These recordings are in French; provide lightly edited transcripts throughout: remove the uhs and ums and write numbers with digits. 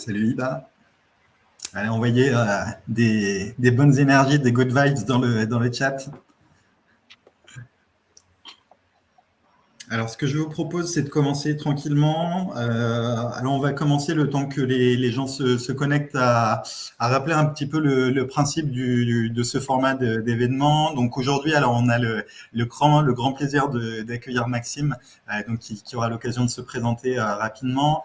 Salut Iba. Allez, envoyer des bonnes énergies, des good vibes dans le chat. Alors, ce que je vous propose, c'est de commencer tranquillement. Alors, on va commencer le temps que les gens se connectent à rappeler un petit peu le principe de ce format d'événement. Donc, aujourd'hui, alors, on a le grand plaisir d'accueillir Maxime, donc, qui aura l'occasion de se présenter rapidement.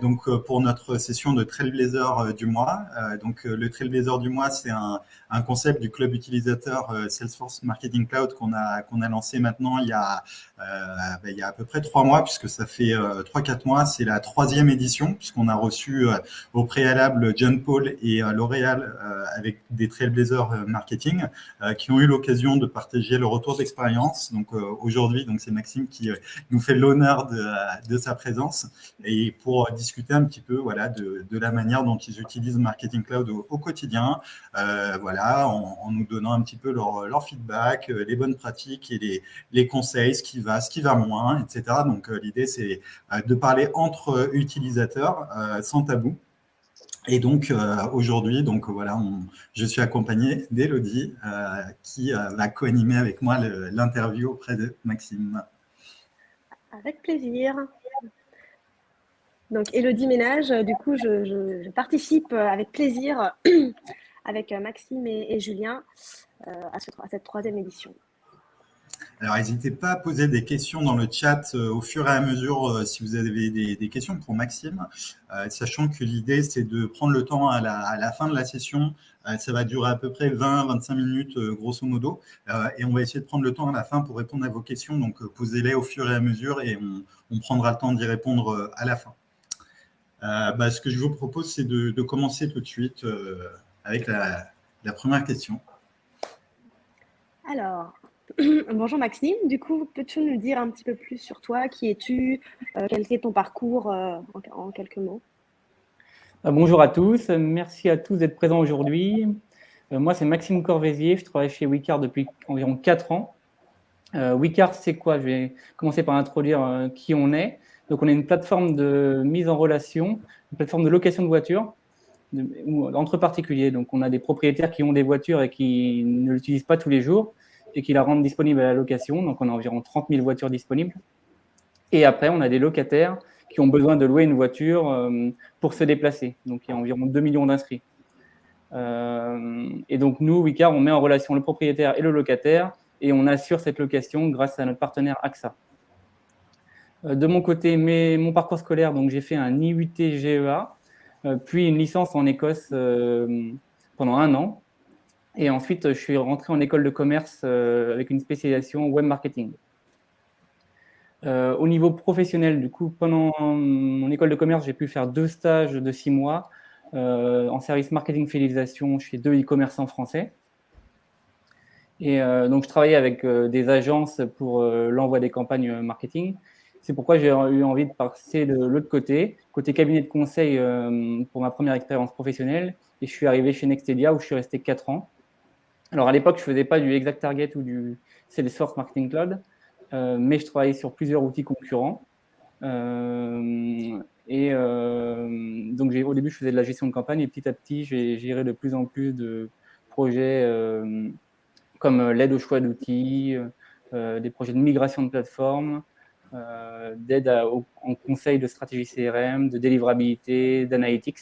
Donc, pour notre session de Trailblazer du mois. Donc, le Trailblazer du mois, c'est un concept du club utilisateur Salesforce Marketing Cloud qu'on a lancé maintenant il y a à peu près 3 mois, puisque ça fait 3-4 mois. C'est la 3e édition, puisqu'on a reçu au préalable John Paul et L'Oréal avec des Trailblazer marketing qui ont eu l'occasion de partager le retour d'expérience. Donc aujourd'hui, donc c'est Maxime qui nous fait l'honneur de sa présence et pour discuter un petit peu de la manière dont ils utilisent Marketing Cloud au quotidien, en nous donnant un petit peu leur feedback, les bonnes pratiques et les conseils, ce qui va moins, etc. Donc, l'idée, c'est de parler entre utilisateurs sans tabou. Et donc, aujourd'hui, je suis accompagné d'Élodie qui va co-animer avec moi l'interview auprès de Maxime. Avec plaisir. Donc, Élodie Ménage, du coup, je participe avec plaisir avec Maxime et Julien à cette 3e édition. Alors, n'hésitez pas à poser des questions dans le chat au fur et à mesure si vous avez des questions pour Maxime, sachant que l'idée, c'est de prendre le temps à la fin de la session. Ça va durer à peu près 20-25 minutes, grosso modo, et on va essayer de prendre le temps à la fin pour répondre à vos questions. Donc, posez-les au fur et à mesure et on prendra le temps d'y répondre à la fin. Ce que je vous propose, c'est de commencer tout de suite avec la première question. Alors, bonjour Maxime, du coup, peux-tu nous dire un petit peu plus sur toi? Qui es-tu? Quel est ton parcours en quelques mots? Bonjour à tous, merci à tous d'être présents aujourd'hui. Moi, c'est Maxime Corvézier, je travaille chez Wicard depuis environ 4 ans. Wicard, c'est quoi? Je vais commencer par introduire qui on est. Donc, on est une plateforme de mise en relation, une plateforme de location de voitures entre particuliers. Donc, on a des propriétaires qui ont des voitures et qui ne l'utilisent pas tous les jours et qui la rendent disponible à la location. Donc, on a environ 30 000 voitures disponibles. Et après, on a des locataires qui ont besoin de louer une voiture pour se déplacer. Donc, il y a environ 2 millions d'inscrits. Et donc, nous, Wicard, on met en relation le propriétaire et le locataire et on assure cette location grâce à notre partenaire AXA. De mon côté, mon parcours scolaire, donc j'ai fait un IUT GEA, puis une licence en Écosse pendant 1 an. Et ensuite, je suis rentré en école de commerce avec une spécialisation web marketing. Au niveau professionnel, du coup, pendant mon école de commerce, j'ai pu faire 2 stages de 6 mois en service marketing fidélisation chez 2 e-commerçants français. Et donc, je travaillais avec des agences pour l'envoi des campagnes marketing. C'est pourquoi j'ai eu envie de passer de l'autre côté cabinet de conseil pour ma première expérience professionnelle. Et je suis arrivé chez Nextedia où je suis resté 4 ans. Alors, à l'époque, je ne faisais pas du Exact Target ou du Salesforce Marketing Cloud, mais je travaillais sur plusieurs outils concurrents. Donc, au début, je faisais de la gestion de campagne et petit à petit, j'ai géré de plus en plus de projets comme l'aide au choix d'outils, des projets de migration de plateforme, d'aide en conseil de stratégie CRM, de délivrabilité, d'analytics.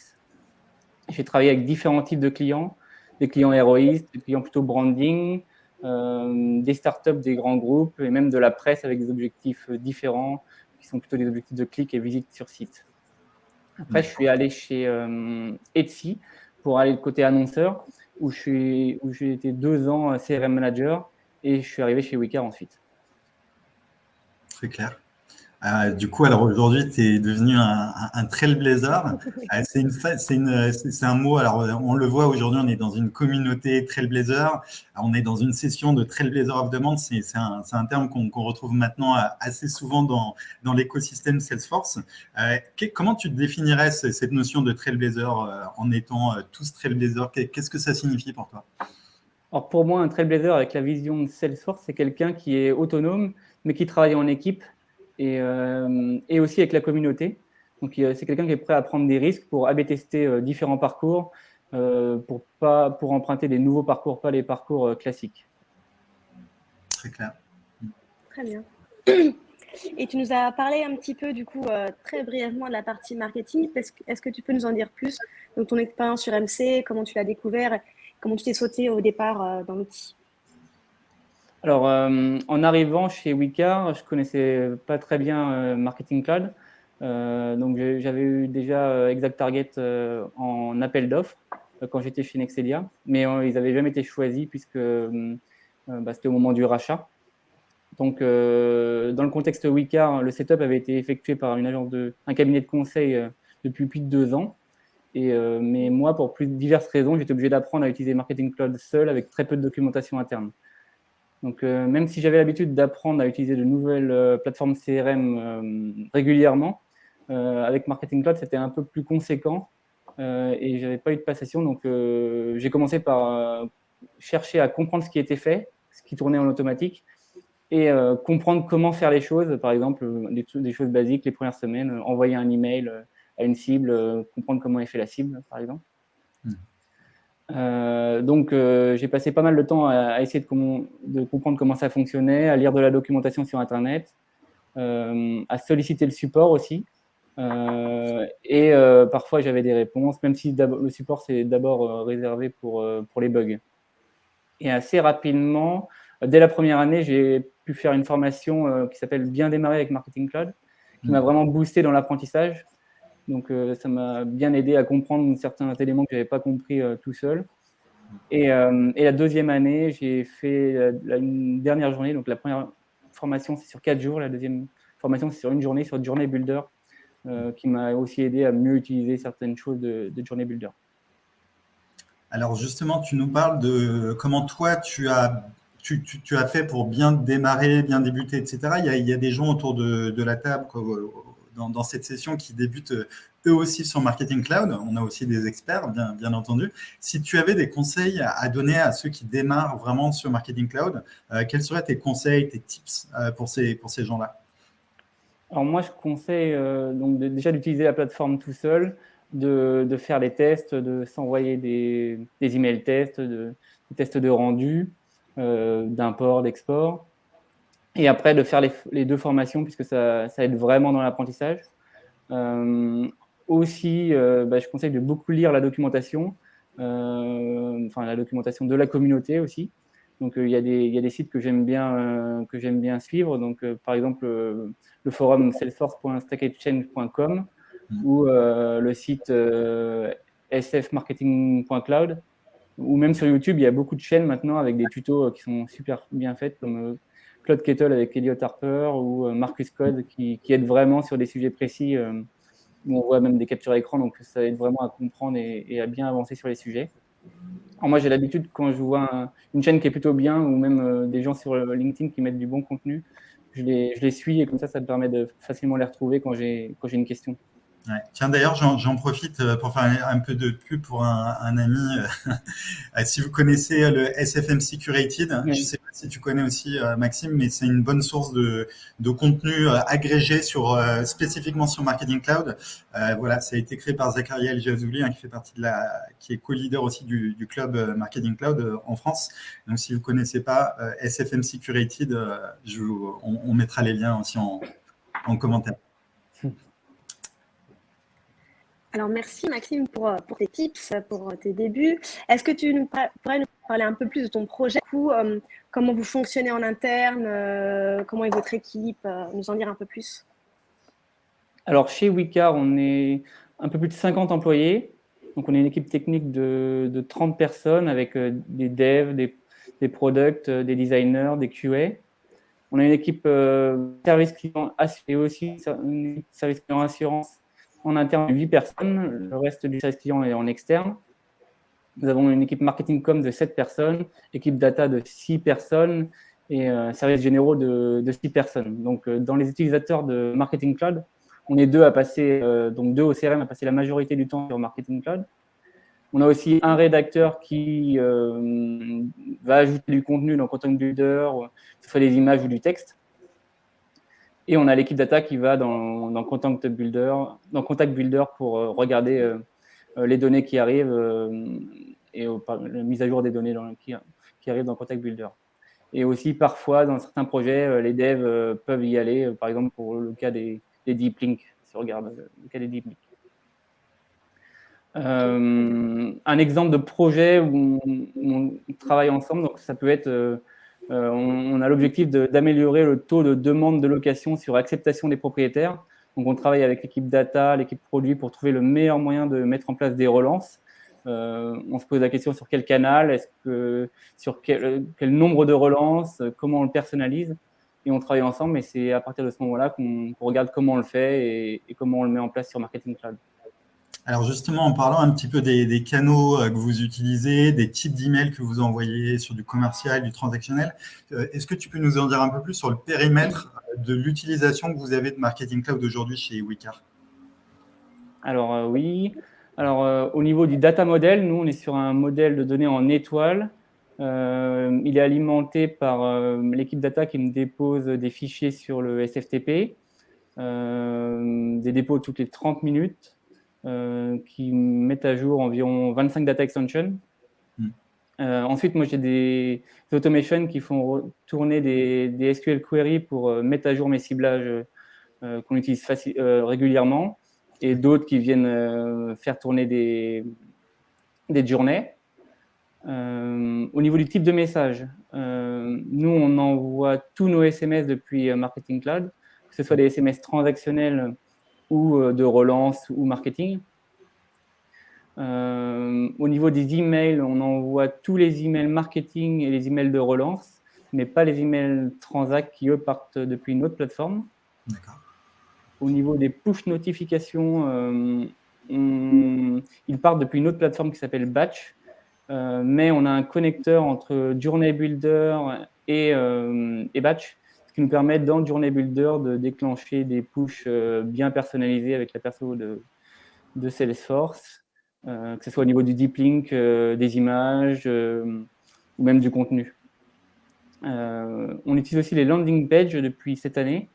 J'ai travaillé avec différents types de clients, des clients héroïstes, des clients plutôt branding, des startups, des grands groupes et même de la presse avec des objectifs différents qui sont plutôt des objectifs de clic et visite sur site. Après, je suis allé chez Etsy pour aller côté annonceur où j'ai été 2 ans CRM manager et je suis arrivé chez Wicard ensuite. Très clair. Du coup, alors aujourd'hui, tu es devenu un trailblazer. C'est un mot, alors on le voit aujourd'hui, on est dans une communauté trailblazer. On est dans une session de Trailblazer of Demand. C'est un terme qu'on retrouve maintenant assez souvent dans l'écosystème Salesforce. Comment tu définirais cette notion de trailblazer en étant tous trailblazer? Qu'est-ce que ça signifie pour toi? Alors pour moi, un trailblazer avec la vision de Salesforce, c'est quelqu'un qui est autonome, mais qui travaille en équipe et aussi avec la communauté. Donc, c'est quelqu'un qui est prêt à prendre des risques pour A/B tester différents parcours, pour emprunter des nouveaux parcours, pas les parcours classiques. Très clair. Très bien. Et tu nous as parlé un petit peu, du coup, très brièvement de la partie marketing. Est-ce que tu peux nous en dire plus? Donc, ton expérience sur MC, comment tu l'as découvert, comment tu t'es sauté au départ dans l'outil? Alors, en arrivant chez Wicard, je connaissais pas très bien Marketing Cloud. Donc, j'avais eu déjà Exact Target en appel d'offres quand j'étais chez Nexelia, mais ils n'avaient jamais été choisis puisque c'était au moment du rachat. Donc, dans le contexte Wicard, le setup avait été effectué par un cabinet de conseil depuis plus de 2 ans. Mais moi, pour diverses raisons, j'étais obligé d'apprendre à utiliser Marketing Cloud seul avec très peu de documentation interne. Donc, même si j'avais l'habitude d'apprendre à utiliser de nouvelles plateformes CRM régulièrement, avec Marketing Cloud, c'était un peu plus conséquent et je n'avais pas eu de passation. Donc, j'ai commencé par chercher à comprendre ce qui était fait, ce qui tournait en automatique, et comprendre comment faire les choses. Par exemple, des choses basiques les premières semaines, envoyer un email à une cible, comprendre comment est fait la cible, par exemple. Donc, j'ai passé pas mal de temps à essayer de comprendre comment ça fonctionnait, à lire de la documentation sur Internet, à solliciter le support aussi. Et parfois, j'avais des réponses, même si le support, c'est d'abord réservé pour les bugs. Et assez rapidement, dès la première année, j'ai pu faire une formation qui s'appelle Bien démarrer avec Marketing Cloud, qui m'a vraiment boosté dans l'apprentissage. Donc, ça m'a bien aidé à comprendre certains éléments que je n'avais pas compris tout seul. Et la deuxième année, j'ai fait une dernière journée. Donc, la première formation, c'est sur 4 jours. La deuxième formation, c'est sur une journée, sur Journey Builder, qui m'a aussi aidé à mieux utiliser certaines choses de Journey Builder. Alors justement, tu nous parles de comment toi, tu as fait pour bien démarrer, bien débuter, etc. Il y a des gens autour de la table dans cette session qui débutent eux aussi sur Marketing Cloud. On a aussi des experts, bien entendu. Si tu avais des conseils à donner à ceux qui démarrent vraiment sur Marketing Cloud, quels seraient tes conseils, tes tips pour ces gens-là? Alors moi, je conseille donc déjà d'utiliser la plateforme tout seul, de faire les tests, de s'envoyer des emails tests, des tests de rendu, d'import, d'export. Et après, de faire les 2 formations, puisque ça aide vraiment dans l'apprentissage. Aussi, je conseille de beaucoup lire la documentation, la documentation de la communauté aussi. Donc, il y a des sites que j'aime bien suivre. Donc, par exemple, le forum salesforce.stackexchange.com ou le site sfmarketing.cloud. Ou même sur YouTube, il y a beaucoup de chaînes maintenant avec des tutos qui sont super bien faits, comme Claude Kettle avec Elliot Harper ou Marcus Code qui aident vraiment sur des sujets précis où on voit même des captures écran, donc ça aide vraiment à comprendre et à bien avancer sur les sujets. Alors moi, j'ai l'habitude, quand je vois une chaîne qui est plutôt bien ou même des gens sur LinkedIn qui mettent du bon contenu, je les suis et comme ça me permet de facilement les retrouver quand j'ai une question. Ouais. Tiens, d'ailleurs, j'en profite pour faire un peu de pub pour un ami. Si vous connaissez le SFMC Curated, Oui. je ne sais pas si tu connais aussi Maxime, mais c'est une bonne source de contenu agrégé spécifiquement sur Marketing Cloud. Voilà, ça a été créé par Zakaria El Jazouli, qui fait partie qui est co-leader aussi du club Marketing Cloud en France. Donc, si vous ne connaissez pas SFMC Curated, on mettra les liens aussi en commentaire. Alors, merci Maxime pour tes tips, pour tes débuts. Est-ce que tu pourrais nous parler un peu plus de ton projet, comment vous fonctionnez en interne, comment est votre équipe, nous en dire un peu plus? Alors, chez Wicard, on est un peu plus de 50 employés. Donc, on est une équipe technique de 30 personnes avec des devs, des products, des designers, des QA. On a une équipe service client et aussi une équipe service client assurance en interne de 8 personnes. Le reste du service client est en externe. Nous avons une équipe marketing com de 7 personnes, équipe data de 6 personnes et services généraux de 6 personnes. Donc, dans les utilisateurs de Marketing Cloud, on est 2 à passer, donc 2 au CRM à passer la majorité du temps sur Marketing Cloud. On a aussi un rédacteur qui va ajouter du contenu dans Content Builder, que ce soit des images ou du texte. Et on a l'équipe data qui va dans Contact Builder pour regarder les données qui arrivent et la mise à jour des données qui arrivent dans Contact Builder. Et aussi, parfois, dans certains projets, les devs peuvent y aller, par exemple, pour le cas des deep links, si on regarde le cas des deep links. Un exemple de projet où on travaille ensemble, donc ça peut être, on a l'objectif d'améliorer le taux de demande de location sur acceptation des propriétaires. Donc on travaille avec l'équipe data, l'équipe produit pour trouver le meilleur moyen de mettre en place des relances. On se pose la question sur quel canal, sur quel nombre de relances, comment on le personnalise, et on travaille ensemble. Et c'est à partir de ce moment-là qu'on regarde comment on le fait et comment on le met en place sur Marketing Cloud. Alors justement, en parlant un petit peu des canaux que vous utilisez, des types d'emails que vous envoyez sur du commercial, du transactionnel, est-ce que tu peux nous en dire un peu plus sur le périmètre de l'utilisation que vous avez de Marketing Cloud aujourd'hui chez Wicar? Alors oui. Alors au niveau du data model, nous on est sur un modèle de données en étoile. Il est alimenté par l'équipe data qui me dépose des fichiers sur le SFTP, des dépôts toutes les 30 minutes. Qui mettent à jour environ 25 data extensions. Ensuite, moi, j'ai des automations qui font tourner des SQL queries pour mettre à jour mes ciblages qu'on utilise régulièrement, et d'autres qui viennent faire tourner des journées. Au niveau du type de message, nous, on envoie tous nos SMS depuis Marketing Cloud, que ce soit des SMS transactionnels ou de relance ou marketing. Au niveau des emails, on envoie tous les emails marketing et les emails de relance, mais pas les emails transact qui, eux, partent depuis une autre plateforme. D'accord. Au niveau des push notifications, ils partent depuis une autre plateforme qui s'appelle Batch, mais on a un connecteur entre Journey Builder et Batch, ce qui nous permet dans Journey Builder de déclencher des pushs bien personnalisés avec la perso de Salesforce. Que ce soit au niveau du deep link, des images ou même du contenu. On utilise aussi les landing pages depuis cette année.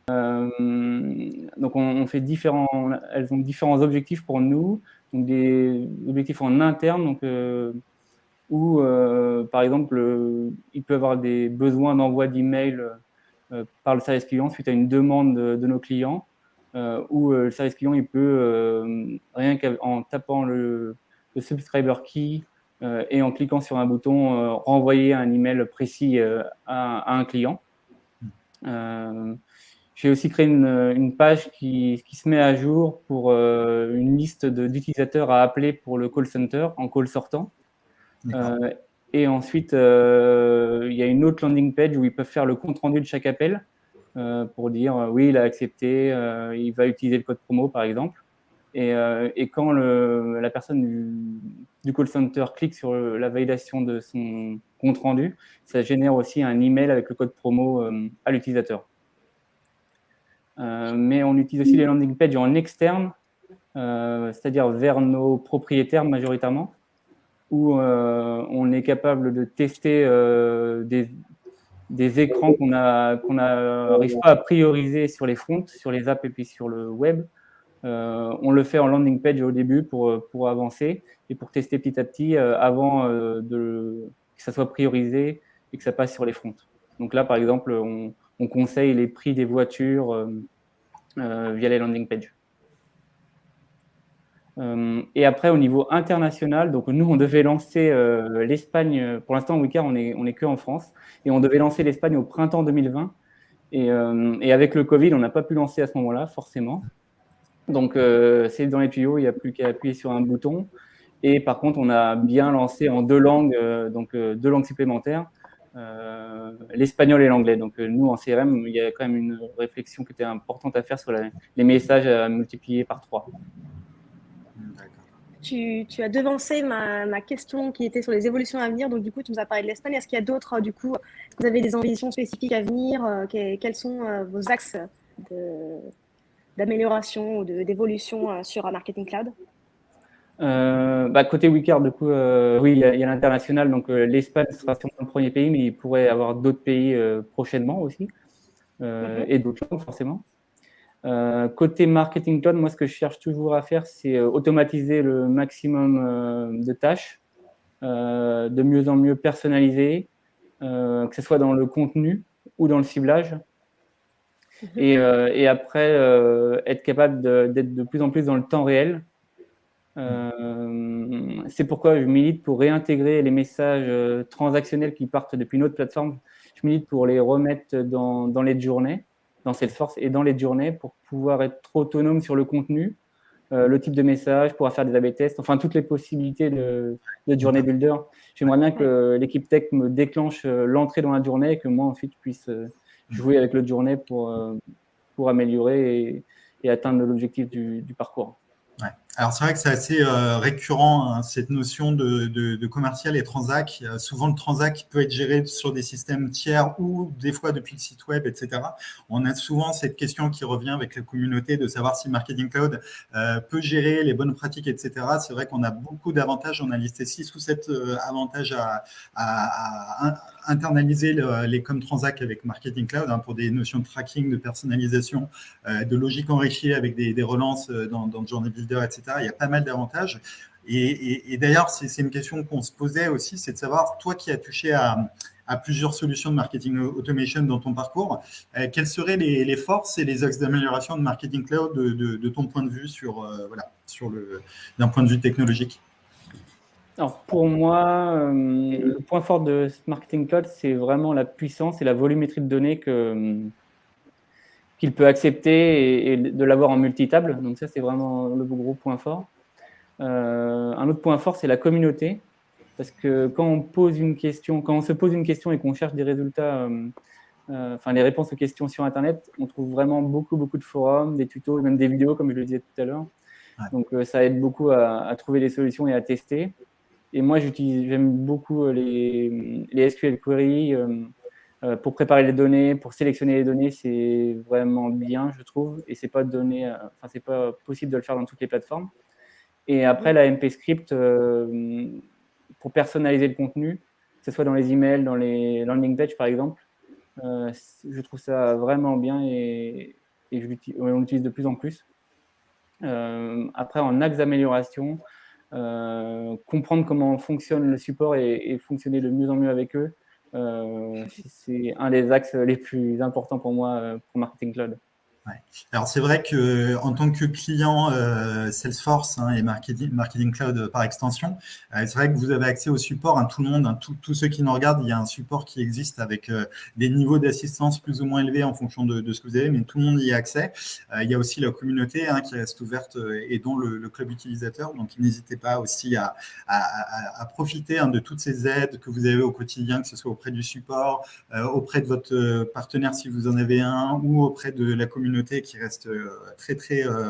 Donc on fait elles ont différents objectifs pour nous, donc des objectifs en interne, donc où par exemple il peut y avoir des besoins d'envoi d'email par le service client suite à une demande de nos clients. Où le service client, il peut, rien qu'en tapant le subscriber key et en cliquant sur un bouton, renvoyer un email précis à un client. J'ai aussi créé une page qui se met à jour pour une liste d'utilisateurs à appeler pour le call center en call sortant. Et ensuite, il y a une autre landing page où ils peuvent faire le compte-rendu de chaque appel. Pour dire oui, il a accepté, il va utiliser le code promo par exemple. Et quand la personne du call center clique sur la validation de son compte rendu, ça génère aussi un email avec le code promo à l'utilisateur. Mais on utilise aussi les landing pages en externe, c'est-à-dire vers nos propriétaires majoritairement, où on est capable de tester des écrans qu'on n'arrive pas à prioriser sur les fronts, sur les apps et puis sur le web. On le fait en landing page au début pour avancer et pour tester petit à petit avant que ça soit priorisé et que ça passe sur les fronts. Donc là, par exemple, on conseille les prix des voitures via les landing pages. Et après, au niveau international, donc nous, on devait lancer l'Espagne. Pour l'instant, Wicar, on est que en France. Et on devait lancer l'Espagne au printemps 2020. Et avec le Covid, on n'a pas pu lancer à ce moment-là, forcément. Donc, c'est dans les tuyaux, il n'y a plus qu'à appuyer sur un bouton. Et par contre, on a bien lancé en 2 langues, donc 2 langues supplémentaires, l'espagnol et l'anglais. Donc, nous, en CRM, il y a quand même une réflexion qui était importante à faire sur les messages à multiplier par 3. Tu as devancé ma question qui était sur les évolutions à venir. Donc, du coup, tu nous as parlé de l'Espagne. Est-ce qu'il y a d'autres, du coup, vous avez des ambitions spécifiques à venir? Quels sont vos axes d'amélioration ou d'évolution sur Marketing Cloud? Côté Wicar, du coup, oui, il y a l'international. Donc, l'Espagne sera sûrement le premier pays, mais il pourrait y avoir d'autres pays prochainement aussi. et d'autres langues forcément. Côté Marketing Cloud, moi, ce que je cherche toujours à faire, c'est automatiser le maximum de tâches, de mieux en mieux personnaliser, que ce soit dans le contenu ou dans le ciblage. Et après, être capable d'être de plus en plus dans le temps réel. C'est pourquoi je milite pour réintégrer les messages transactionnels qui partent depuis une autre plateforme. Je milite pour les remettre dans les journées, dans Salesforce et dans les journées pour pouvoir être autonome sur le contenu, le type de message, pouvoir faire des A/B tests, enfin toutes les possibilités de journée builder. J'aimerais bien que l'équipe tech me déclenche l'entrée dans la journée et que moi ensuite je puisse jouer avec l'autre journée pour améliorer et atteindre l'objectif du parcours. Ouais. Alors c'est vrai que c'est assez récurrent, hein, cette notion de commercial et transac. Souvent le transac peut être géré sur des systèmes tiers ou des fois depuis le site web, etc. On a souvent cette question qui revient avec la communauté de savoir si Marketing Cloud peut gérer les bonnes pratiques, etc. C'est vrai qu'on a beaucoup d'avantages. On a listé 6 ou 7 avantages à internaliser les com transac avec Marketing Cloud, hein, pour des notions de tracking, de personnalisation, de logique enrichie avec des relances dans le Journey Builder, etc. Il y a pas mal d'avantages. Et d'ailleurs, c'est une question qu'on se posait aussi, c'est de savoir, toi qui as touché à plusieurs solutions de marketing automation dans ton parcours, quelles seraient les forces et les axes d'amélioration de Marketing Cloud de ton point de vue d'un point de vue technologique? Alors pour moi, le point fort de Marketing Cloud, c'est vraiment la puissance et la volumétrie de données qu'il peut accepter et de l'avoir en multitable. Donc ça, c'est vraiment le gros point fort. Un autre point fort, c'est la communauté. Parce que quand on se pose une question et qu'on cherche des résultats, les réponses aux questions sur Internet, on trouve vraiment beaucoup de forums, des tutos, même des vidéos, comme je le disais tout à l'heure. Ouais. Donc ça aide beaucoup à trouver des solutions et à tester. Et moi, j'aime beaucoup les SQL queries pour préparer les données, pour sélectionner les données. C'est vraiment bien, je trouve. Et c'est pas possible de le faire dans toutes les plateformes. Et après, la MP Script, pour personnaliser le contenu, que ce soit dans les emails, dans les landing pages, par exemple, je trouve ça vraiment bien et on l'utilise de plus en plus. Après, en axe d'amélioration, comprendre comment fonctionne le support et fonctionner de mieux en mieux avec eux, c'est un des axes les plus importants pour moi pour Marketing Cloud. Ouais. Alors c'est vrai que en tant que client Salesforce, hein, et Marketing Cloud par extension, c'est vrai que vous avez accès au support, hein, tout le monde, hein, tous ceux qui nous regardent, il y a un support qui existe avec des niveaux d'assistance plus ou moins élevés en fonction de ce que vous avez, mais tout le monde y a accès. Il y a aussi la communauté, hein, qui reste ouverte et dont le club utilisateur, donc n'hésitez pas aussi à profiter, hein, de toutes ces aides que vous avez au quotidien, que ce soit auprès du support, auprès de votre partenaire si vous en avez un, ou auprès de la communauté qui reste très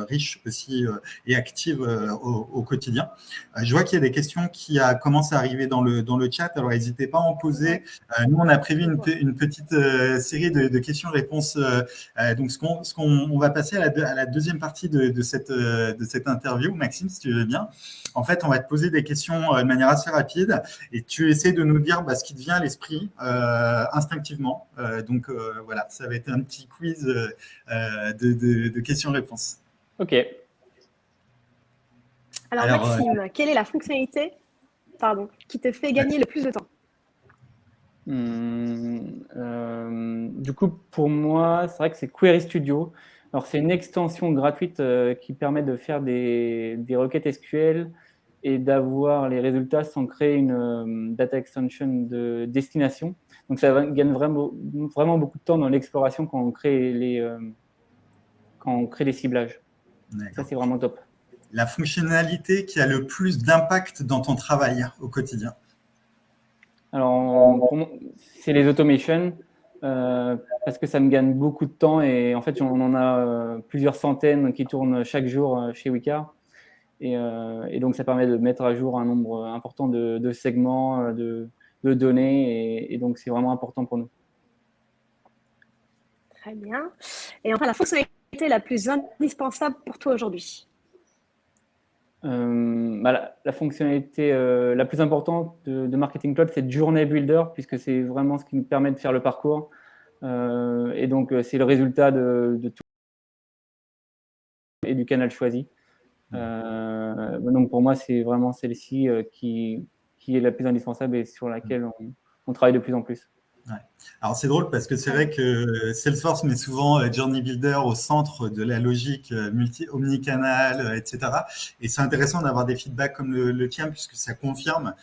riche aussi et active au quotidien. Je vois qu'il y a des questions qui commencent à arriver dans le chat, alors n'hésitez pas à en poser. Nous, on a prévu une petite série de questions-réponses. Donc, on va passer à la deuxième partie de cette interview, Maxime, si tu veux bien. En fait, on va te poser des questions de manière assez rapide et tu essaies de nous dire ce qui te vient à l'esprit instinctivement. Donc, voilà, ça va être un petit quiz de questions-réponses. Ok. Alors Maxime, quelle est la fonctionnalité qui te fait gagner le plus de temps? Du coup, pour moi, c'est vrai que c'est Query Studio. Alors, c'est une extension gratuite qui permet de faire des requêtes SQL et d'avoir les résultats sans créer une data extension de destination. Donc, ça gagne vraiment beaucoup de temps dans l'exploration quand on crée les ciblages. Ça, c'est vraiment top. La fonctionnalité qui a le plus d'impact dans ton travail au quotidien? Alors, pour moi, c'est les automations, parce que ça me gagne beaucoup de temps et en fait, on en a plusieurs centaines qui tournent chaque jour chez Wicar. Et donc, ça permet de mettre à jour un nombre important de segments, de données et donc, c'est vraiment important pour nous. Très bien. Et enfin, la fonctionnalité la plus indispensable pour toi aujourd'hui? La fonctionnalité la plus importante de Marketing Cloud, c'est Journey Builder, puisque c'est vraiment ce qui nous permet de faire le parcours. Et donc, c'est le résultat de tout et du canal choisi. Donc, pour moi, c'est vraiment celle-ci qui est la plus indispensable et sur laquelle on travaille de plus en plus. Ouais. Alors c'est drôle parce que c'est vrai que Salesforce met souvent Journey Builder au centre de la logique omnicanal, etc. Et c'est intéressant d'avoir des feedbacks comme le tien puisque ça confirme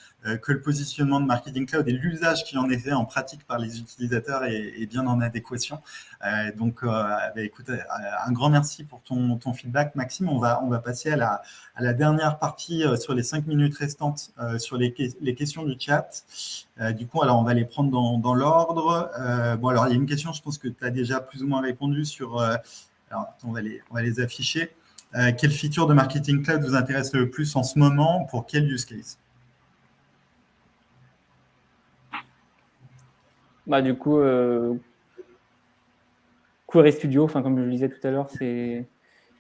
que le positionnement de Marketing Cloud et l'usage qui en est fait en pratique par les utilisateurs est bien en adéquation. Donc, écoute, un grand merci pour ton feedback, Maxime. On va passer à la dernière partie sur les 5 minutes restantes sur les questions du chat. Du coup, alors on va les prendre dans l'ordre. Bon, alors il y a une question, je pense que tu as déjà plus ou moins répondu sur. Alors, on va les afficher. Quelle feature de Marketing Cloud vous intéresse le plus en ce moment? Pour quel use case? Du coup, Query Studio, comme je le disais tout à l'heure, c'est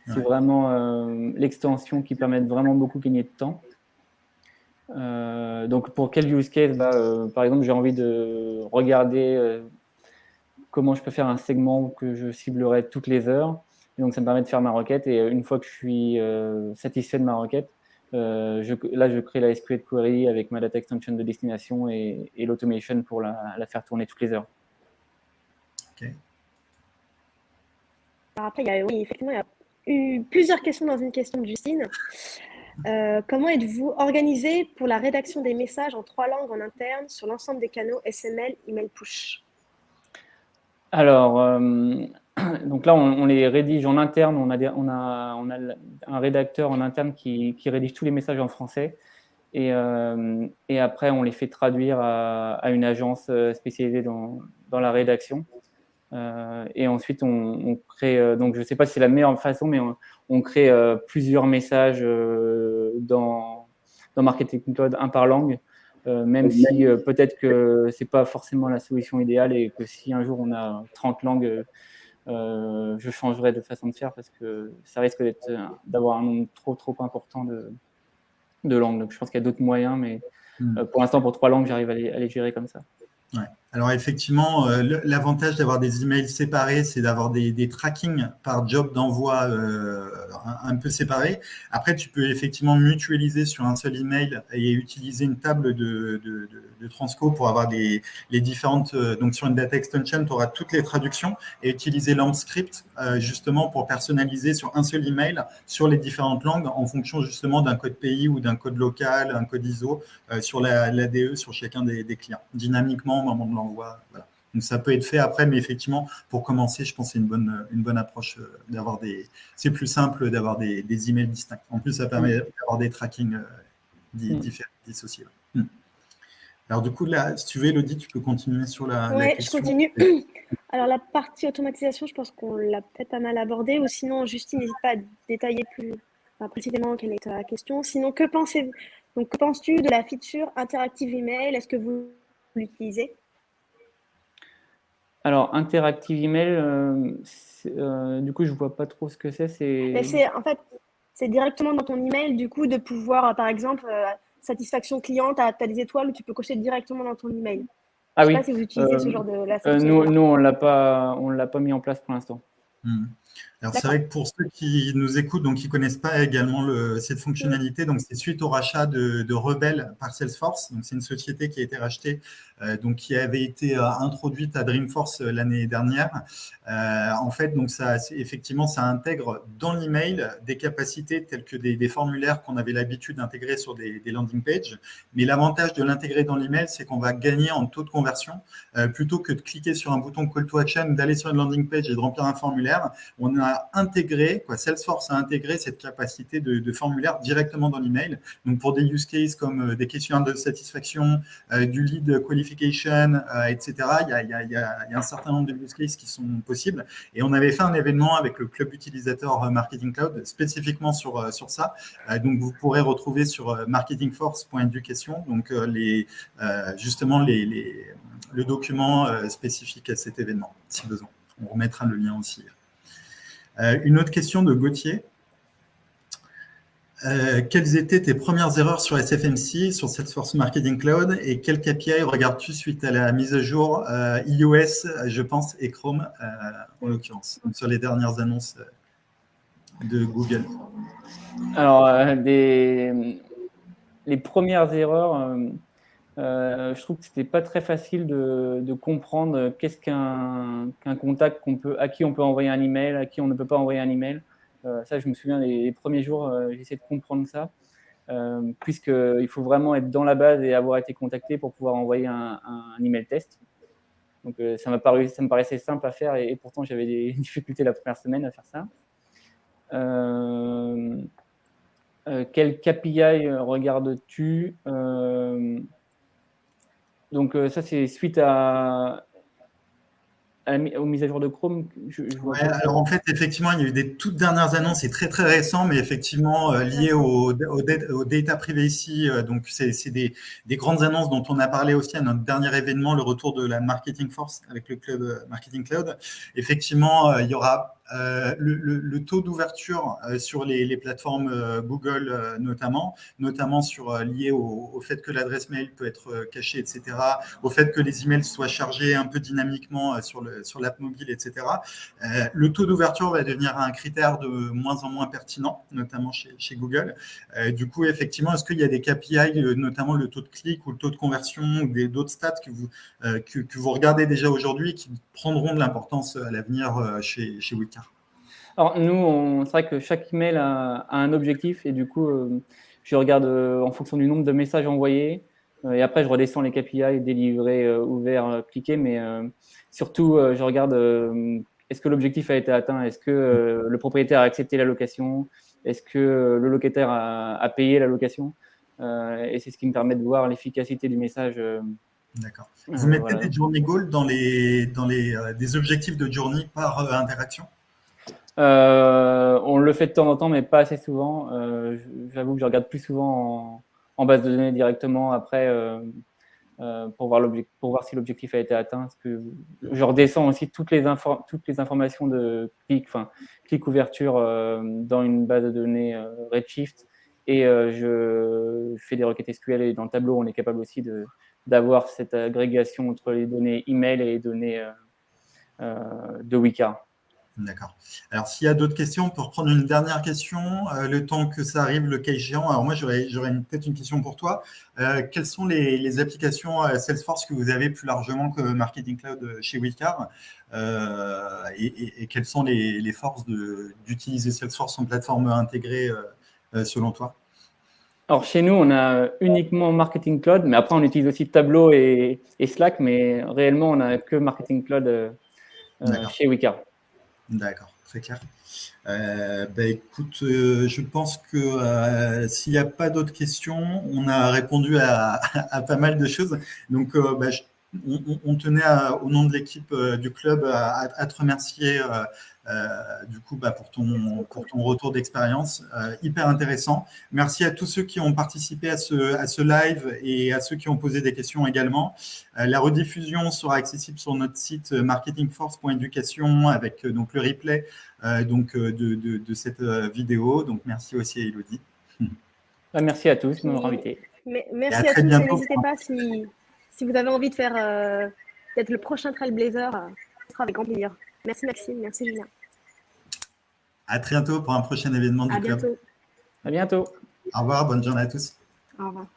vraiment l'extension qui permet de vraiment beaucoup gagner de temps. Donc, pour quel use case? Par exemple, j'ai envie de regarder comment je peux faire un segment que je ciblerai toutes les heures. Et donc, ça me permet de faire ma requête. Et une fois que je suis satisfait de ma requête, je crée la SQL query avec ma data extension de destination et l'automation pour la faire tourner toutes les heures. Ok. Après, effectivement, il y a eu plusieurs questions dans une question de Justine. Comment êtes-vous organisé pour la rédaction des messages en 3 langues en interne sur l'ensemble des canaux SML, email, push? Alors, donc là, on les rédige en interne. On a un rédacteur en interne qui rédige tous les messages en français. Et après, on les fait traduire à une agence spécialisée dans la rédaction. Et ensuite, on crée. Donc, je ne sais pas si c'est la meilleure façon, mais on crée plusieurs messages dans Marketing Cloud, un par langue. Même si peut-être que ce n'est pas forcément la solution idéale et que si un jour on a 30 langues, je changerai de façon de faire parce que ça risque d'avoir un nombre trop important de langues. Donc, je pense qu'il y a d'autres moyens, mais pour l'instant, pour 3 langues, j'arrive à les gérer comme ça. Ouais. Alors effectivement, l'avantage d'avoir des emails séparés, c'est d'avoir des trackings par job d'envoi un peu séparés. Après, tu peux effectivement mutualiser sur un seul email et utiliser une table de transco pour avoir les différentes. Donc sur une data extension, tu auras toutes les traductions et utiliser LampScript justement pour personnaliser sur un seul email sur les différentes langues en fonction justement d'un code pays ou d'un code local, un code ISO sur l'ADE sur chacun des clients dynamiquement au moment de l'envoi. Voilà. Donc ça peut être fait après, mais effectivement, pour commencer, je pense que c'est une bonne approche d'avoir c'est plus simple d'avoir des emails distincts. En plus, ça permet d'avoir des trackings dissociés. Alors du coup, là, si tu veux, Elodie, tu peux continuer sur la question. Je continue. Alors la partie automatisation, je pense qu'on l'a peut-être pas mal abordée, ou sinon, Justine, n'hésite pas à détailler plus précisément quelle est ta question. Sinon, que penses-tu de la feature interactive email? Est-ce que vous l'utilisez? Alors, interactive email, du coup, je ne vois pas trop ce que c'est. En fait, c'est directement dans ton email, du coup, de pouvoir, par exemple, satisfaction client, tu as des étoiles où tu peux cocher directement dans ton email. Je ne sais pas si vous utilisez ce genre de nous, on l'a pas mis en place pour l'instant. Alors, c'est vrai que pour ceux qui nous écoutent, donc qui ne connaissent pas également cette fonctionnalité, donc c'est suite au rachat de Rebel par Salesforce. Donc, c'est une société qui a été rachetée, donc qui avait été introduite à Dreamforce l'année dernière. En fait, donc effectivement, ça intègre dans l'email des capacités telles que des formulaires qu'on avait l'habitude d'intégrer sur des landing pages. Mais l'avantage de l'intégrer dans l'email, c'est qu'on va gagner en taux de conversion plutôt que de cliquer sur un bouton call to action, d'aller sur une landing page et de remplir un formulaire. On a intégré, Salesforce a intégré cette capacité de formulaire directement dans l'email. Donc, pour des use cases comme des questionnaires de satisfaction, du lead qualification, etc., il y a un certain nombre de use cases qui sont possibles. Et on avait fait un événement avec le club utilisateur Marketing Cloud spécifiquement sur ça. Donc, vous pourrez retrouver sur marketingforce.education donc justement le document spécifique à cet événement, si besoin. On remettra le lien aussi. Une autre question de Gauthier. Quelles étaient tes premières erreurs sur SFMC, sur Salesforce Marketing Cloud, et quel KPI regardes-tu suite à la mise à jour iOS, je pense, et Chrome, en l'occurrence, sur les dernières annonces de Google? Alors, les premières erreurs, je trouve que c'était pas très facile de comprendre qu'est-ce qu'un contact à qui on peut envoyer un email, à qui on ne peut pas envoyer un email. Ça, je me souviens, les premiers jours, j'ai essayé de comprendre ça, puisqu'il faut vraiment être dans la base et avoir été contacté pour pouvoir envoyer un email test. Donc, ça me paraissait simple à faire et pourtant, j'avais des difficultés la première semaine à faire ça. Quel KPI regardes-tu? Donc, ça, c'est suite aux mises à jour de Chrome. Ouais, alors en fait, effectivement, il y a eu des toutes dernières annonces, c'est très très récent, mais effectivement lié au data privacy. Donc, c'est des grandes annonces dont on a parlé aussi à notre dernier événement, le retour de la Marketing Force avec le club Marketing Cloud. Effectivement, il y aura le taux d'ouverture sur les plateformes Google notamment lié au fait que l'adresse mail peut être cachée, etc., au fait que les emails soient chargés un peu dynamiquement sur l'app mobile, etc. Le taux d'ouverture va devenir un critère de moins en moins pertinent, notamment chez Google. Du coup, effectivement, est-ce qu'il y a des KPI, notamment le taux de clic ou le taux de conversion ou d'autres stats que vous regardez déjà aujourd'hui et qui prendront de l'importance à l'avenir chez Wildcard? Alors, nous, c'est vrai que chaque email a un objectif et du coup, je regarde en fonction du nombre de messages envoyés et après, je redescends les KPI délivrés, ouverts, cliqués, mais surtout, je regarde est-ce que l'objectif a été atteint? Est-ce que le propriétaire a accepté la location? Est-ce que le locataire a payé la location? Et c'est ce qui me permet de voir l'efficacité du message. D'accord. Vous mettez Voilà. des journey goals dans des objectifs de journey par interaction? On le fait de temps en temps, mais pas assez souvent. J'avoue que je regarde plus souvent en base de données directement après pour voir si l'objectif a été atteint. Parce que je redescends aussi toutes les informations de clic ouverture dans une base de données Redshift et je fais des requêtes SQL et dans le tableau, on est capable aussi d'avoir cette agrégation entre les données email et les données de Wikar. D'accord. Alors, s'il y a d'autres questions, on peut reprendre une dernière question, le temps que ça arrive, le cas échéant. Alors, moi, j'aurais peut-être une question pour toi. Quelles sont les applications Salesforce que vous avez plus largement que Marketing Cloud chez Wildcard et quelles sont les forces d'utiliser Salesforce en plateforme intégrée selon toi? Alors, chez nous, on a uniquement Marketing Cloud, mais après, on utilise aussi Tableau et Slack, mais réellement, on n'a que Marketing Cloud chez Wikar. D'accord, très clair. Écoute, je pense que s'il n'y a pas d'autres questions, on a répondu à pas mal de choses. Donc, on tenait au nom de l'équipe du club à te remercier du coup pour ton retour d'expérience hyper intéressant. Merci à tous ceux qui ont participé à ce live et à ceux qui ont posé des questions également. La rediffusion sera accessible sur notre site marketingforce.education avec donc le replay de cette vidéo. Donc merci aussi à Elodie. Merci à tous de m'avoir invité. Merci à tous. N'hésitez pas si vous avez envie de faire peut-être le prochain Trailblazer, ce sera avec grand plaisir. Merci Maxime, merci Julien. À très bientôt pour un prochain événement du club. À bientôt. Au revoir, bonne journée à tous. Au revoir.